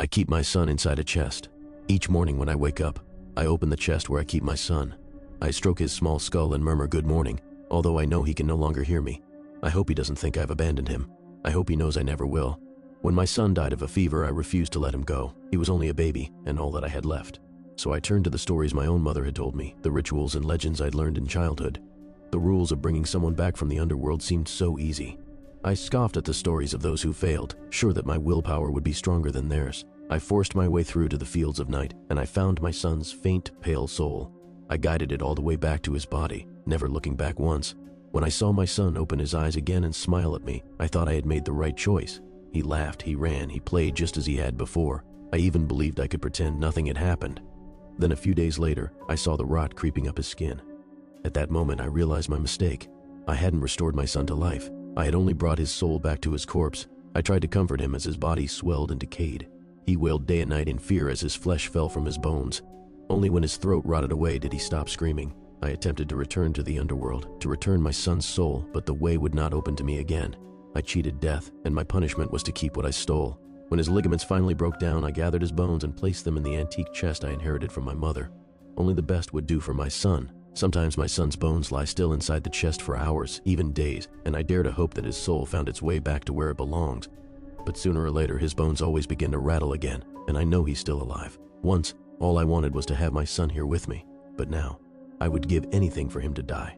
I keep my son inside a chest. Each morning when I wake up, I open the chest where I keep my son. I stroke his small skull and murmur good morning, although I know he can no longer hear me. I hope he doesn't think I've abandoned him. I hope he knows I never will. When my son died of a fever, I refused to let him go. He was only a baby and all that I had left. So I turned to the stories my own mother had told me, the rituals and legends I'd learned in childhood. The rules of bringing someone back from the underworld seemed so easy. I scoffed at the stories of those who failed, sure that my willpower would be stronger than theirs. I forced my way through to the fields of night, and I found my son's faint, pale soul. I guided it all the way back to his body, never looking back once. When I saw my son open his eyes again and smile at me, I thought I had made the right choice. He laughed, he ran, he played just as he had before. I even believed I could pretend nothing had happened. Then a few days later, I saw the rot creeping up his skin. At that moment, I realized my mistake. I hadn't restored my son to life. I had only brought his soul back to his corpse. I tried to comfort him as his body swelled and decayed. He wailed day and night in fear as his flesh fell from his bones. Only when his throat rotted away did he stop screaming. I attempted to return to the underworld, to return my son's soul, but the way would not open to me again. I cheated death, and my punishment was to keep what I stole. When his ligaments finally broke down, I gathered his bones and placed them in the antique chest I inherited from my mother. Only the best would do for my son. Sometimes my son's bones lie still inside the chest for hours, even days, and I dare to hope that his soul found its way back to where it belongs. But sooner or later, his bones always begin to rattle again, and I know he's still alive. Once, all I wanted was to have my son here with me, but now, I would give anything for him to die.